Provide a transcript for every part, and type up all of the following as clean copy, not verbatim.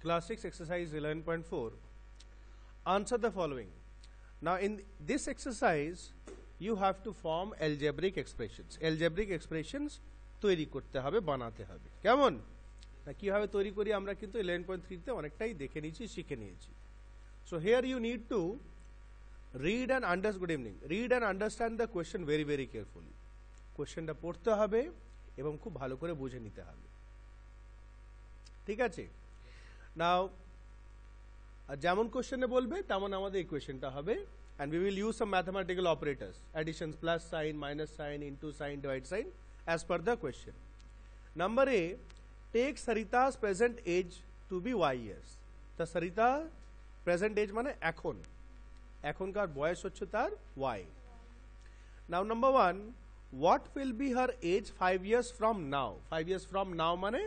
Class 6 exercise 11.4. Answer the following. Now in this exercise you have to form algebraic expressions. Algebraic expressions তৈরি করতে হবে, বানাতে হবে। কেমন? না কিভাবে তৈরি করি আমরা কিন্তু 11.3 তে অনেকটাই দেখে নিয়েছি, শিখে নিয়েছি। So here you need to read and understand. Good evening. Read and understand the question very very carefully. কোশ্চেনটা পড়তে হবে এবং খুব ভালো করে বুঝে নিতে হবে। ঠিক আছে? নাও যেমন কোশ্চেনে বলবে তেমন আমাদের ইকুয়েশনটা হবে, and we will use some mathematical operators, additions, plus sign, minus sign, into sign, divide sign, as per the question. Number A, take Sarita's present age to be y years. The Sarita present age মানে এখন, এখনকার বয়স হচ্ছে তার y. Now number 1, what will be her age 5 years from now? 5 years from now মানে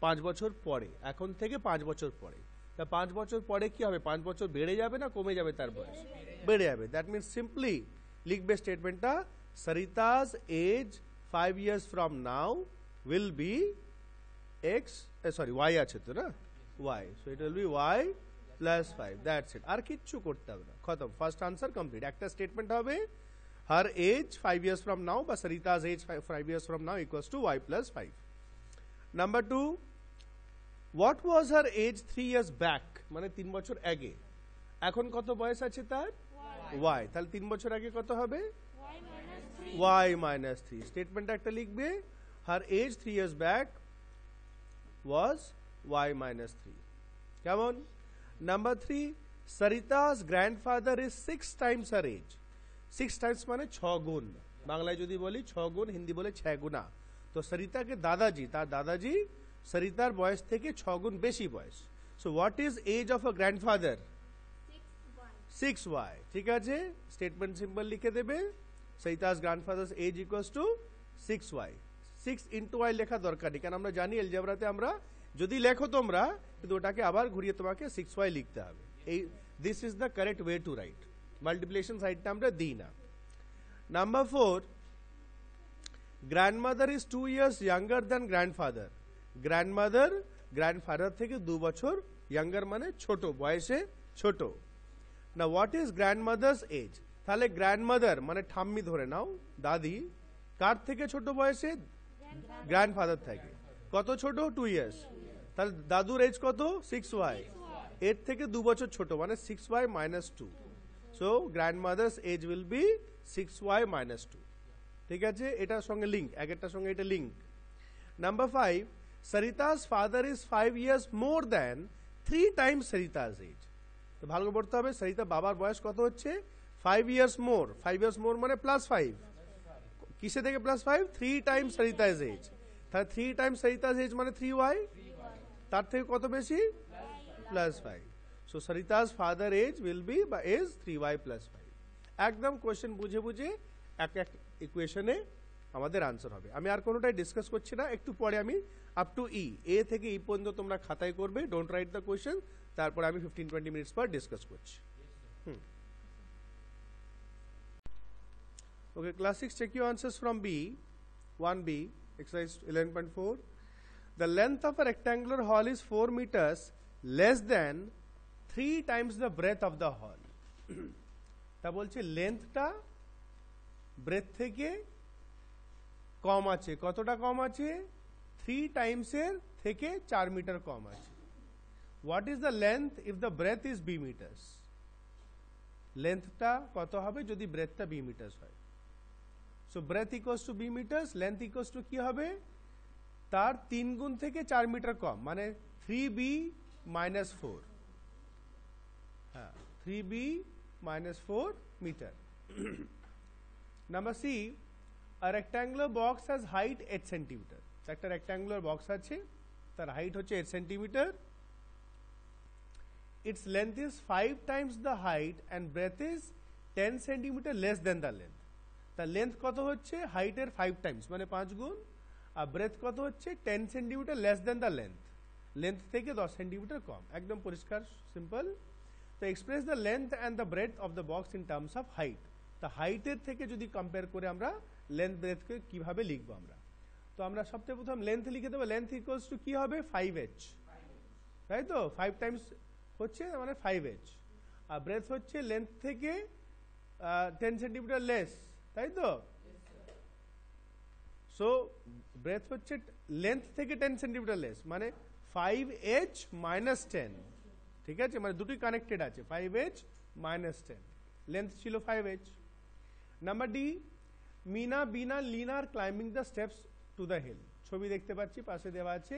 5 বছর পরে, এখন থেকে 5 বছর পরে। তা 5 বছর পরে কি হবে? 5 বছর বেড়ে যাবে না কমে যাবে তার বয়স? বেড়ে যাবে। দ্যাট মিনস সিম্পলি লিখবে স্টেটমেন্টটা, সরিতাস age 5 years from now will be x, sorry y আছে তো না, y, so it will be y plus 5. That's it. আর কিচ্ছু করতে হবে না, খতম। First answer complete. একটা স্টেটমেন্ট হবে her age 5 years from now বা সরিতাস age 5 years from now equals to y plus 5. Number 2, what was her age 3 years back? মানে 3 বছর আগে, এখন কত বয়স আছে তার? y, তাহলে 3 বছর আগে কত হবে? y minus 3. স্টেটমেন্টটা একটা লিখবে, her age 3 years back was y minus 3. কেমন? Number 3, Sarita's grandfather is 6 times her age. 6 times মানে 6 গুণ, বাংলায় যদি বলি 6 গুণ, হিন্দি বলে 6 গুণা। তো সরিতাকে দাদাজি, তার দাদাজি সরিতার বয়স থেকে 6 গুণ বেশি বয়স। So what is age of a grandfather? 6y. ঠিক আছে, স্টেটমেন্ট সিম্বল লিখে দেবে, Sarita's grandfather's age equals to 6y. 6 into y লেখা দরকার নেই, কারণ আমরা জানি এলজেব্রাতে আমরা যদি লেখো তোমরা, কিন্তু ওটাকে আবার ঘুরিয়ে তোমাকে 6y লিখতে হবে। এই this is the correct way to right. Multiplication সাইডটা আমরা দিই না। Number 4, grandmother is 2 years younger than grandfather. Grandmother grandfather থেকে 2 বছর younger মানে ছোট, বয়সে ছোট। Now what is grandmother's age? তাহলে grandmother মানে ঠাম্মি ধরে নাও, দাদি, কার থেকে ছোট বয়সে? গ্র্যান্ডফাদার থেকে। কত ছোট? 2 years. তাহলে দাদুর এজ কত? 6y, এর থেকে 2 বছর ছোট মানে 6y minus 2. So grandmother's age will be 6y minus 2. ঠিক আছে, এটার সঙ্গে লিঙ্ক, আগেরটার সঙ্গে এটা link. Number 5, Sarita's father is 5 years more than 3 times Sarita's age. তো ভালো করে পড়তে হবে, সরিতা বাবার বয়স কত হচ্ছে? 5 years more. 5 years more মানে প্লাস 5, কিসে থেকে প্লাস 5? 3 times Sarita's age. তাহলে 3 times সরিতাস এজ মানে 3y, তার থেকে কত বেশি? Plus 5. So Sarita's father age will be বা এজ 3y plus 5. একদম কোয়েশ্চেন বুঝে বুঝে এক এক ইকুয়েশনে আমাদের আনসার হবে। আমি আর কোনোটাই ডিসকাস করছি না, একটু পরে আমি আপ টু ই, এ থেকে ই পর্যন্ত তোমরা খাতায় করবে, ডোন্ট রাইট দ্য কোয়েশ্চেন, তারপরে আমি 15-20 মিনিটস পর ডিসকাস করছি। Okay, class 6, check your answers from B. 1b, exercise 11.4. The length of a rectangular hall is 4 meters less than 3 times the breadth of the hall. তা বলছে লেন্থটা breadth থেকে কম আছে, কতটা কম আছে? 3 times এর থেকে 4 মিটার কম আছে। What is the length if the breadth is b metres? লেন্থটা কত হবে যদি ব্রেথটা b মিটার্স হয়? So breadth equals to b metres, length equals to কি হবে? তার 3 গুণ থেকে 4 মিটার কম, মানে 3b minus 4. হ্যাঁ, 3b minus 4 meter. Number C, a rectangular box has height 8 centimeter. একটা rectangular box আছে, তার height হচ্ছে 8 centimeter. Its length is 5 times the height and breadth is 10 centimeter less than the length. তার length কত হচ্ছে? height এর 5 times মানে 5 গুণ, আর breadth কত হচ্ছে? 10 centimeter less than the length. length থেকে 10 সেন্টিমিটার কম, একদম পরিষ্কার, সিম্পল। তো express the length and the breadth of the box in terms of height. তা হাইটের থেকে যদি কম্পেয়ার করে আমরা লেন্থ ব্রেডথকে কিভাবে লিখবো আমরা? তো আমরা সবথেকে প্রথম লেন্থ লিখে দেবো। লেন্থ ইকুয়ালস টু কি হবে? 5h। তাই তো 5 টাইমস হচ্ছে মানে 5h, আর ব্রেথ হচ্ছে লেন্থ থেকে 10 সেন্টিমিটার লেস, তাই তো? সো ব্রেথ হচ্ছে লেন্থ থেকে 10 সেন্টিমিটার লেস, মানে 5h minus 10, ঠিক আছে? মানে দুটোই কানেক্টেড আছে, 5h minus 10, লেন্থ ছিল 5h। Number d, Meena Bina Leena আর climbing the steps to the hill. ছবি দেখতে পাচ্ছি পাশে দেওয়া আছে।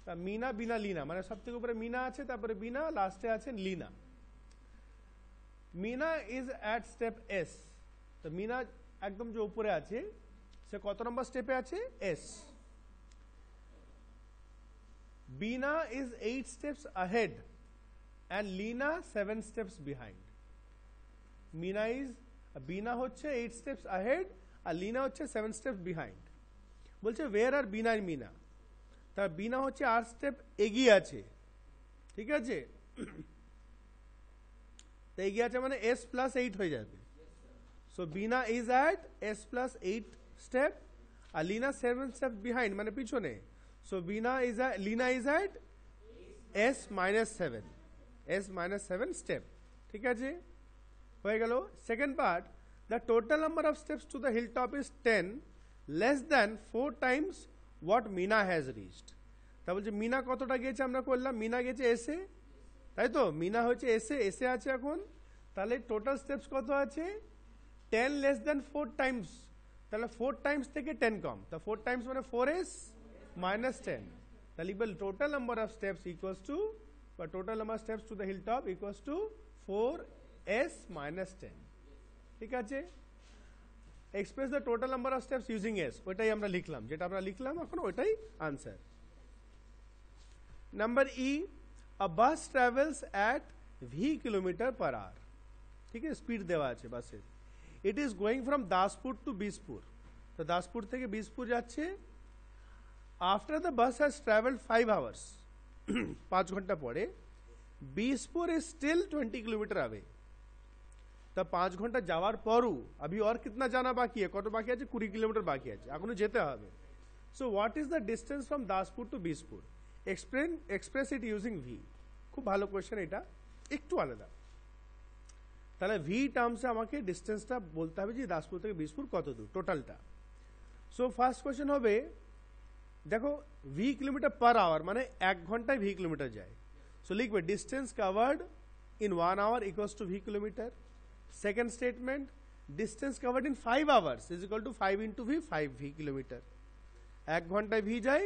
তা মিনা বিনা লিনা মানে সব থেকে উপরে মিনা আছে, তারপরে বিনা, লাস্টে আছেন Leena. Meena is at step s, তো মিনা একদম যে উপরে আছে সে কত নম্বর স্টেপে আছে? S. Veena is 8 steps ahead and Lina 7 steps behind. বিনা হচ্ছে 8 steps ahead আর লিনা হচ্ছে 7 steps behind। বলছে where are বিনা আর মিনা, তার বিনা হচ্ছে 8 স্টেপ এগিয়ে আছে, ঠিক আছে? তো এগিয়ে আছে মানে s plus 8 হয়ে যাবে। So Bina is at s plus 8 step আর লিনা 7 steps behind মানে পিছনে। So Leena is at s minus 7, s minus 7 step, ঠিক আছে? হয়ে গেল। Second part, the total number of steps to the hill top is 10, less than 4 times what Meena has reached. তা বলছে মিনা কতটা গেছে আমরা করলাম, মিনা গেছে এসে, তাই তো? মিনা হচ্ছে এসে আছে এখন, তাহলে টোটাল স্টেপস কত আছে? 10 লেস দ্যান 4 times, তাহলে 4 times থেকে 10 কম, তা 4 times মানে 4s minus 10, তাহলে total number of steps equals to, বা total number of steps to the hill top equals to 4s minus 10, ঠিক আছে? Express the total number of steps using s, ওইটাই আমরা লিখলাম, যেটা আমরা লিখলাম এখন ওইটাই answer. Number E, a bus travels at v km/h, ঠিক আছে? স্পিড দেওয়া আছে বাসের। It is going from Daspur to Bishpur, তো দাসপুর থেকে বিসপুর যাচ্ছে। After the bus has travelled 5 hours, 5 ঘন্টা পরে বিসপুর ইজ স্টিল 20 किलोमीटर अवे। তা 5 ঘন্টা যাওয়ার পরও अभी और कितना जाना बाकी है, কত বাকি আছে? 20 কিলোমিটার বাকি আছে, এখনো যেতে হবে। So what is the distance from Daspur to Bishpur? Express it using V. খুব ভালো কোয়েশ্চেন, এটা একটু আলাদা। তাহলে ভি টার্মসে আমাকে ডিস্টেন্সটা বলতে হবে যে দাসপুর থেকে বিসপুর কত দূর টোটালটা। সো ফার্স্ট কোয়েশ্চেন হবে, দেখো ভি কিলোমিটার পার আওয়ার মানে 1 ঘন্টায় ভি কিলোমিটার যায়। সো লিখবে distance covered in 1 hour equals to v kilometer. Second statement, distance covered in 5 hours is equal to 5 into v, 5v kilometer. 1 ঘন্টায় v যায়,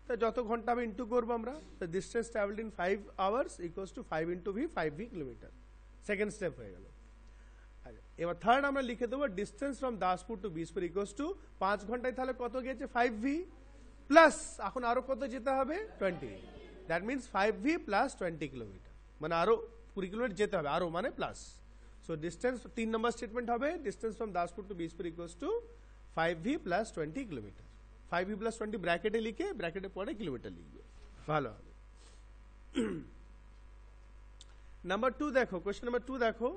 তো যত ঘন্টা আমি ইনটু করব আমরা, তো distance travelled in 5 hours equals to 5 into v, 5v kilometer. Second step হয়ে গেল। এবার থার্ড আমরা লিখে দেবো distance from Daspur to Bishpur equals to 5 ঘন্টায় তাহলে কত গেছে? 5v প্লাস এখন আরো কত যেতে হবে? 20। That means 5v plus 20 kilometre, মানে আরো 20 কিলোমিটার যেতে হবে, আরো মানে plus. So distance 3 number statement হবে distance from Daspur to Bishpur equals to 5v plus 20 kilometre. 5v plus 20 ব্র্যাকেটে লিখে ব্র্যাকেটে পরে কিলোমিটার লিখবে, ভালো হবে। নাম্বার 2 দেখো, কোশ্চেন নাম্বার 2 দেখো।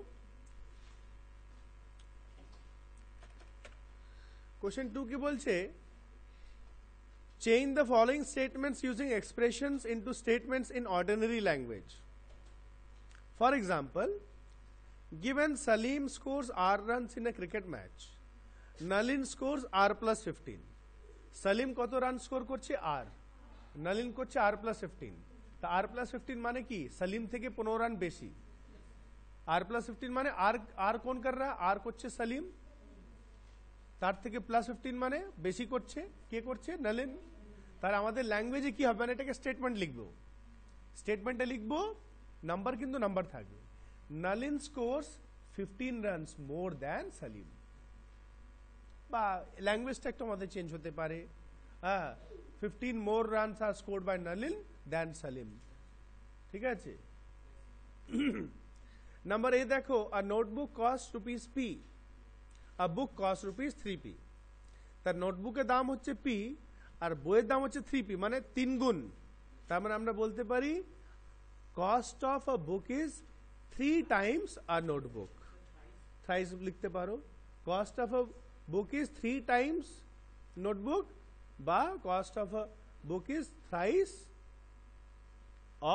কোশ্চেন 2 কি বলছে? Change the following statements using expressions into statements in ordinary language. For example, given Salim scores R runs in a cricket match, Nalin scores R plus 15. Salim কত run score করছে? R, Nalin করছে R plus 15। তা R plus 15 মানে কি? Salim থেকে 15 run বেশি। R plus 15 মানে R কোন কর রা? R করছে Salim, তার থেকে প্লাস 15 মানে বেশি করছে, কে করছে? Nalin। তার আমাদের ল্যাঙ্গুয়েজে কি হবে? মানে এটাকে স্টেটমেন্ট লিখবো, স্টেটমেন্টে লিখবো, নাম্বার কিন্তু নাম্বার থাকবে। Nalin scores 15 runs more than Salim, বা ল্যাঙ্গুয়েজটা একটু আমাদের চেঞ্জ হতে পারে। হ্যাঁ, 15 more runs are scored by Nalin than Salim, ঠিক আছে? নাম্বার এ দেখো, a notebook costs rupees p, a book costs rupees 3p। তার নোটবুকের দাম হচ্ছে p আর বইয়ের দাম হচ্ছে 3p, মানে 3 গুণ। তার মানে আমরা বলতে পারি cost of a book is 3 times a notebook। thrice লিখতে পারো, cost of a book is 3 times notebook, বা cost of a book is thrice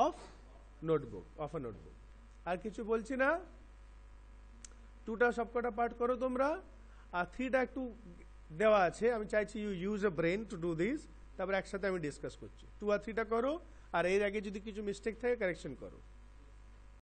of notebook of a notebook. আর কিছু বলছি না, টুটা সবকটা পার্ট করো তোমরা, আর থ্রিটা একটু দেওয়া আছে, আমি চাইছি you use a brain to do this, তারপর একসাথে আমি ডিসকাস করছি। টু আর থ্রিটা করো, আর এর আগে যদি কিছু মিস্টেক থাকে কারেকশন করো।